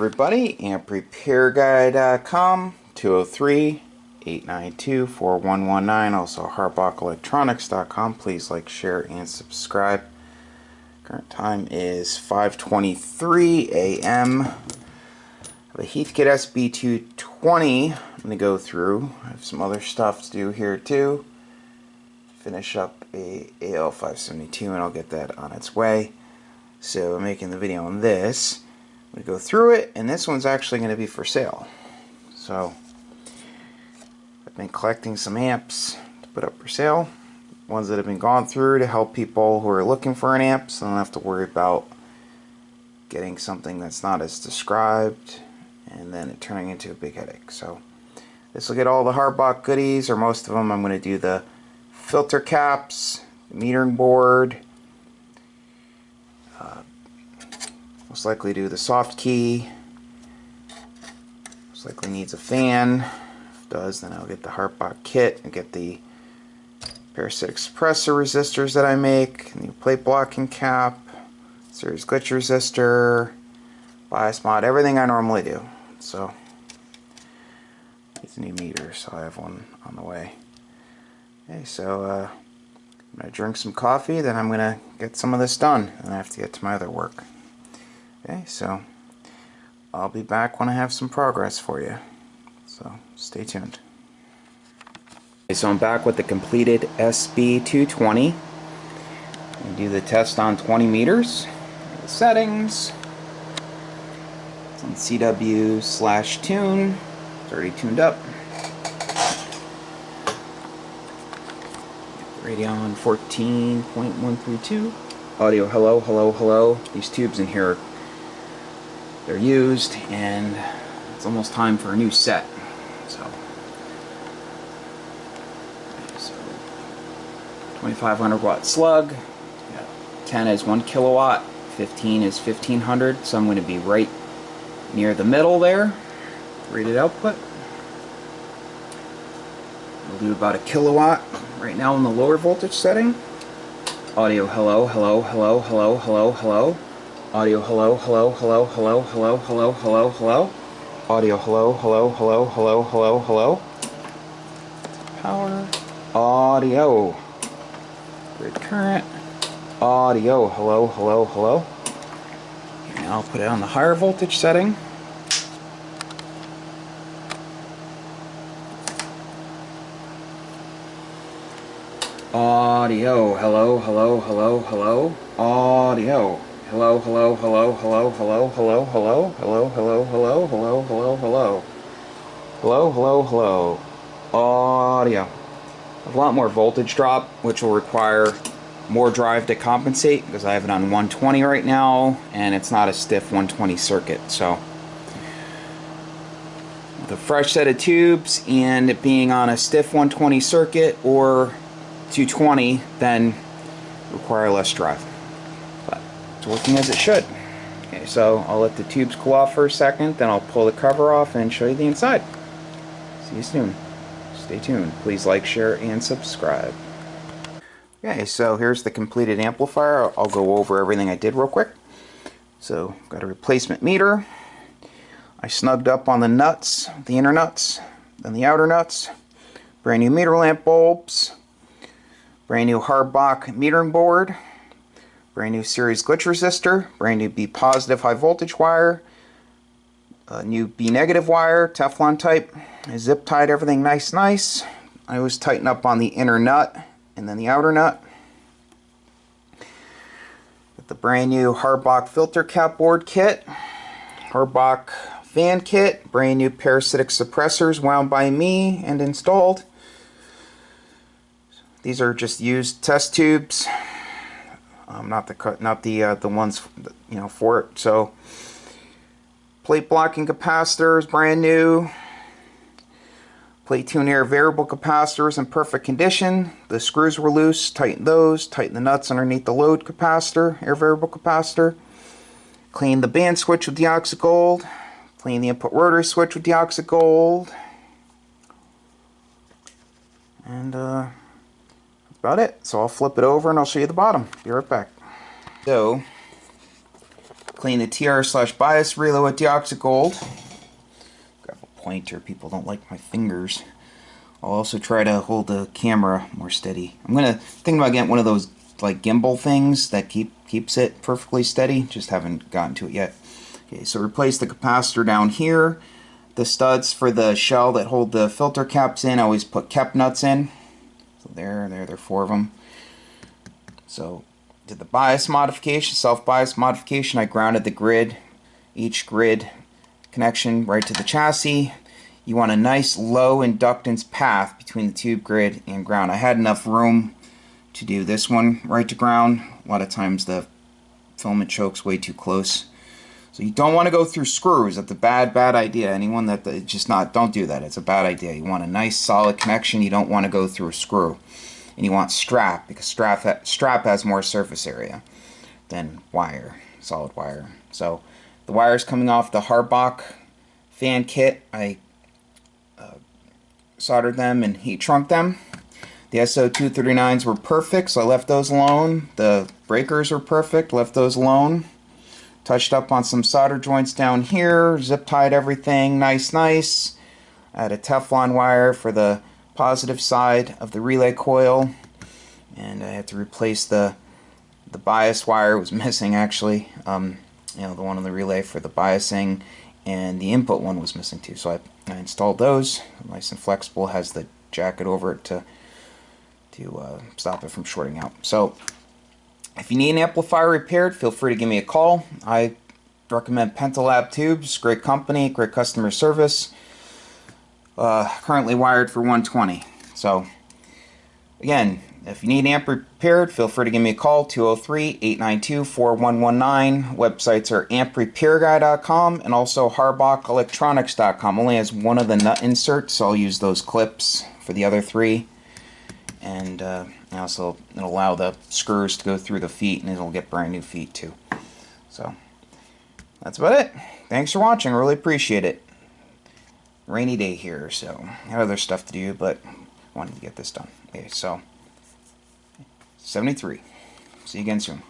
everybody, amprepairguy.com, 203-892-4119, also harbachelectronics.com. Please like, share, and subscribe. Current time is 5:23 a.m. The Heathkit Sb-220 I'm going to go through. I have some other stuff to do here too. Finish up a AL572 and I'll get that on its way. So I'm making the video on this. I'm going to go through it, and this one's actually going to be for sale. So I've been collecting some amps to put up for sale. Ones that have been gone through to help people who are looking for an amp, so they don't have to worry about getting something that's not as described and then it turning into a big headache. So this will get all the Harbach goodies, or most of them. I'm going to do the filter caps, the metering board, most likely do the soft key, most likely needs a fan. If it does, then I'll get the Harbach kit and get the parasitic suppressor resistors that I make, new plate blocking cap, series glitch resistor, bias mod, everything I normally do. So it's a new meter, so I have one on the way. Okay, so I'm going to drink some coffee, then I'm going to get some of this done, and I have to get to my other work. Okay, so I'll be back when I have some progress for you. So stay tuned. Okay, so I'm back with the completed Sb-220. We do the test on 20 meters. The settings. It's on CW/tune. It's already tuned up. Radeon 14.132. Audio hello, hello, hello. These tubes in here, they're used, and it's almost time for a new set. So 2500 watt slug. 10 is 1 kilowatt. 15 is 1500. So I'm going to be right near the middle there. Rated output. We'll do about a kilowatt right now in the lower voltage setting. Audio hello, hello, hello, hello, hello, hello. Audio hello, hello, hello, hello, hello, hello, hello, hello. Audio hello, hello, hello, hello, hello, hello. Power. Audio. Grid current. Audio hello, hello, hello. And now I'll put it on the higher voltage setting. Audio hello, hello, hello, hello. Audio hello, hello, hello, hello, hello, hello, hello, hello, hello, hello, hello, hello, hello, hello, hello, hello. Audio. I have a lot more voltage drop, which will require more drive to compensate, because I have it on 120 right now and it's not a stiff 120 circuit. So with a fresh set of tubes and it being on a stiff 120 circuit or 220, then require less drive, but it's working as it should. Okay, so I'll let the tubes cool off for a second, then I'll pull the cover off and show you the inside. See you soon. Stay tuned. Please like, share, and subscribe. Okay, so here's the completed amplifier. I'll go over everything I did real quick. So, got a replacement meter. I snugged up on the nuts, the inner nuts, then the outer nuts. Brand new meter lamp bulbs. Brand new Harbach metering board. Brand new series glitch resistor. Brand new B positive high voltage wire. A new B negative wire, Teflon type. I zip tied everything nice. I always tighten up on the inner nut and then the outer nut. Got the brand new Harbach filter cap board kit. Harbach fan kit. Brand new parasitic suppressors wound by me and installed. These are just used test tubes, not the ones for it. So plate blocking capacitors, brand new. Plate tune air variable capacitors in perfect condition. The screws were loose. Tighten those. Tighten the nuts underneath the load capacitor, air variable capacitor. Clean the band switch with deoxy gold. Clean the input rotary switch with deoxy gold. And that's about it. So I'll flip it over and I'll show you the bottom. Be right back. So Clean the TR/bias relay with deoxygold. Grab a pointer, people don't like my fingers. I'll also try to hold the camera more steady. I'm thinking about getting one of those like gimbal things that keeps it perfectly steady. Just haven't gotten to it yet. Okay, so replace the capacitor down here. The studs for the shell that hold the filter caps in, I always put cap nuts in. So there are 4 of them. So did the bias modification, self-bias modification. I grounded the grid, each grid connection right to the chassis. You want a nice low inductance path between the tube grid and ground. I had enough room to do this one right to ground. A lot of times the filament chokes way too close. So you don't want to go through screws. That's a bad idea. Anyone that don't do that. It's a bad idea. You want a nice solid connection. You don't want to go through a screw. And you want strap, because strap has more surface area than wire, solid wire. So the wires coming off the Harbach fan kit, I soldered them and heat shrunk them. The SO239s were perfect, so I left those alone. The breakers were perfect, left those alone. Touched up on some solder joints down here, zip tied everything nice. I had a Teflon wire for the positive side of the relay coil, and I had to replace the bias wire. It was missing actually, the one on the relay for the biasing, and the input one was missing too. So I installed those, nice and flexible, has the jacket over it to stop it from shorting out. So if you need an amplifier repaired, feel free to give me a call. I recommend Pentalab Tubes, great company, great customer service. Currently wired for 120. So again, if you need an amp repaired, feel free to give me a call, 203-892-4119. Websites are amprepairguy.com and also harbach-electronics.com. Only has one of the nut inserts, so I'll use those clips for the other 3. And also it'll allow the screws to go through the feet, and it'll get brand new feet too. So that's about it. Thanks for watching. I really appreciate it. Rainy day here, so I have other stuff to do, but I wanted to get this done. Okay, so 73. See you again soon.